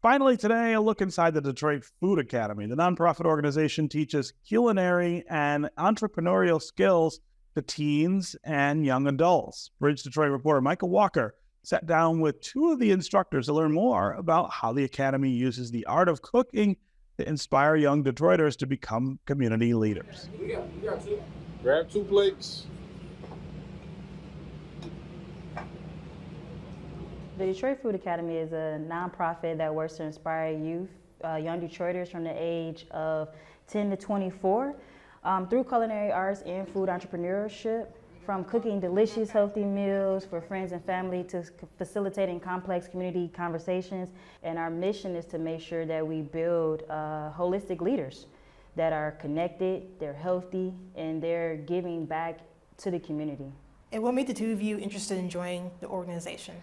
Finally, today, a look inside the Detroit Food Academy. The nonprofit organization teaches culinary and entrepreneurial skills to teens and young adults. Bridge Detroit reporter Michael Walker sat down with two of the instructors to learn more about how the Academy uses the art of cooking to inspire young Detroiters to become community leaders. We got two. Grab 2 plates. The Detroit Food Academy is a nonprofit that works to inspire youth, young Detroiters from the age of 10 to 24 through culinary arts and food entrepreneurship, from cooking delicious, healthy meals for friends and family to facilitating complex community conversations. And our mission is to make sure that we build holistic leaders that are connected, they're healthy, and they're giving back to the community. And what made the two of you interested in joining the organization?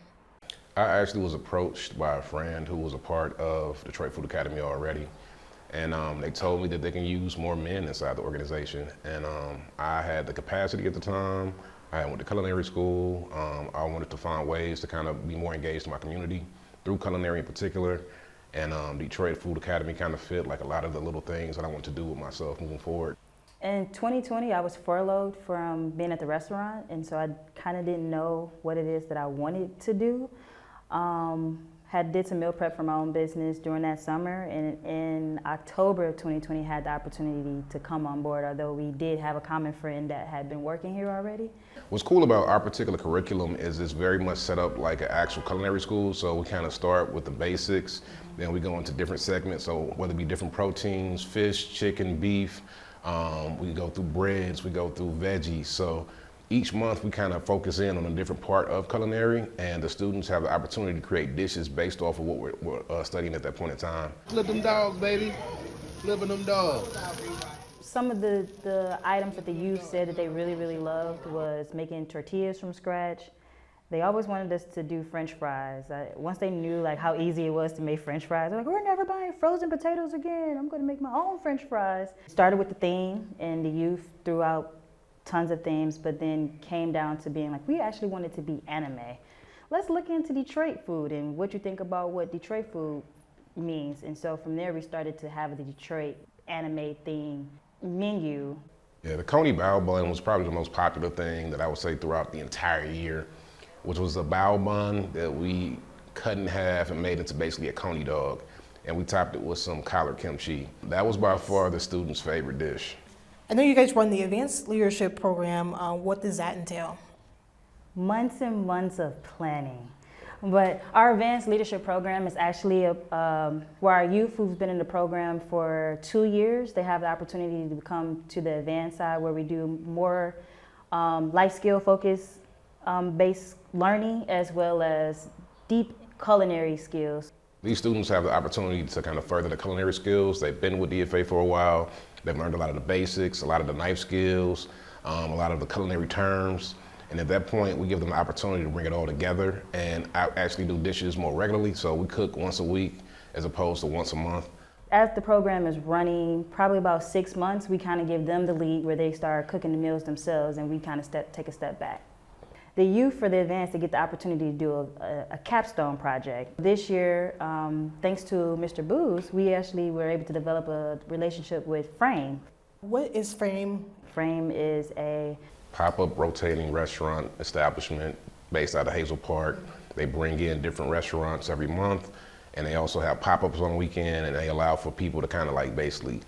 I actually was approached by a friend who was a part of Detroit Food Academy already. And they told me that they can use more men inside the organization. And I had the capacity at the time. I went to culinary school. I wanted to find ways to kind of be more engaged in my community through culinary in particular. And Detroit Food Academy kind of fit like a lot of the little things that I want to do with myself moving forward. In 2020, I was furloughed from being at the restaurant, and so I kind of didn't know what it is that I wanted to do. Had did some meal prep for my own business during that summer, and in October of 2020 had the opportunity to come on board, although we did have a common friend that had been working here already. What's cool about our particular curriculum is it's very much set up like an actual culinary school, so we kind of start with the basics, then we go into different segments, so whether it be different proteins, fish, chicken, beef, we go through breads, we go through veggies, so each month we kind of focus in on a different part of culinary, and the students have the opportunity to create dishes based off of what we're studying at that point in time. Flip them dogs, baby. Flipping them dogs. Some of the items that the youth said that they really loved was making tortillas from scratch. They always wanted us to do French fries. Once they knew like how easy it was to make French fries, they're like, we're never buying frozen potatoes again. I'm gonna make my own French fries. Started with the theme, and the youth threw out tons of themes, but then came down to being like, we actually wanted to be anime. Let's look into Detroit food and what you think about what Detroit food means. And so from there, we started to have the Detroit anime theme menu. Yeah, the Coney Bao Bun was probably the most popular thing that I would say throughout the entire year, which was a bao bun that we cut in half and made into basically a Coney dog. And we topped it with some collard kimchi. That was by far the students' favorite dish. I know you guys run the Advanced Leadership Program. What does that entail? Months and months of planning. But our Advanced Leadership Program is actually where our youth who've been in the program for 2 years, they have the opportunity to come to the advanced side where we do more life skill focus based learning, as well as deep culinary skills. These students have the opportunity to kind of further the culinary skills. They've been with DFA for a while. They've learned a lot of the basics, a lot of the knife skills, a lot of the culinary terms. And at that point, we give them the opportunity to bring it all together and actually do dishes more regularly. So we cook once a week as opposed to once a month. As the program is running probably about 6 months, we kind of give them the lead where they start cooking the meals themselves, and we kind of take a step back. The youth for the advanced, they get the opportunity to do a capstone project. This year, thanks to Mr. Booz, we actually were able to develop a relationship with Frame. What is Frame? Frame is a pop-up rotating restaurant establishment based out of Hazel Park. They bring in different restaurants every month, and they also have pop-ups on the weekend, and they allow for people to kind of like basically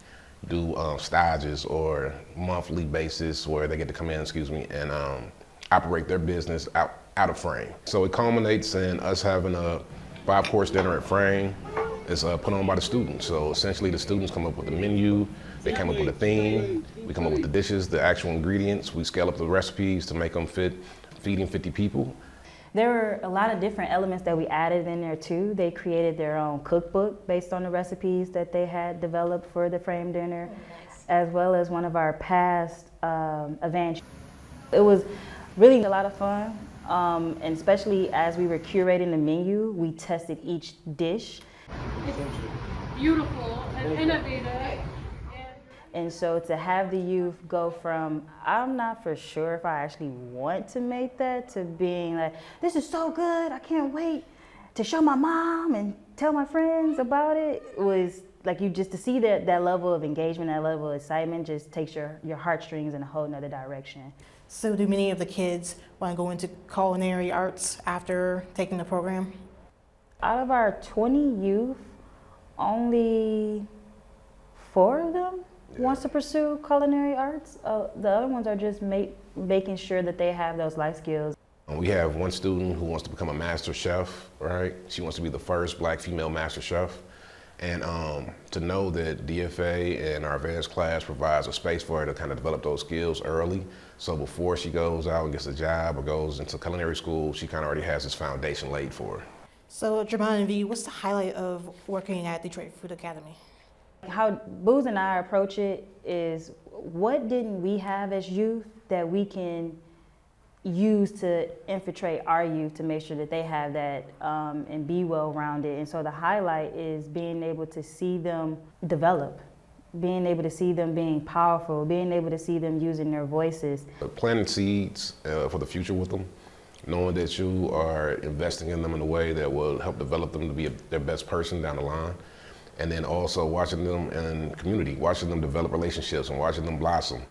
do stages or monthly basis where they get to come in, and operate their business out of Frame. So it culminates in us having a 5-course dinner at Frame. It's put on by the students. So essentially the students come up with the menu, they come up with a theme, we come up with the dishes, the actual ingredients, we scale up the recipes to make them fit feeding 50 people. There were a lot of different elements that we added in there too. They created their own cookbook based on the recipes that they had developed for the Frame dinner, as well as one of our past events. It was really a lot of fun, and especially as we were curating the menu, we tested each dish. It's beautiful and innovative. And so to have the youth go from, I'm not for sure if I actually want to make that, to being like, this is so good, I can't wait to show my mom and tell my friends about it was like, you just to see that level of engagement, that level of excitement just takes your heartstrings in a whole nother direction. So do many of the kids want to go into culinary arts after taking the program? Out of our 20 youth, only 4 of them wants to pursue culinary arts. The other ones are just making sure that they have those life skills. We have one student who wants to become a master chef, right? She wants to be the first Black female master chef. And to know that DFA and our advanced class provides a space for her to kind of develop those skills early. So before she goes out and gets a job or goes into culinary school, she kind of already has this foundation laid for her. So Jermon and V, what's the highlight of working at Detroit Food Academy? How Booz and I approach it is, what didn't we have as youth that we can use to infiltrate our youth to make sure that they have that and be well-rounded. And so the highlight is being able to see them develop, being able to see them being powerful, being able to see them using their voices. Planting seeds for the future with them, knowing that you are investing in them in a way that will help develop them to be their best person down the line. And then also watching them in community, watching them develop relationships and watching them blossom.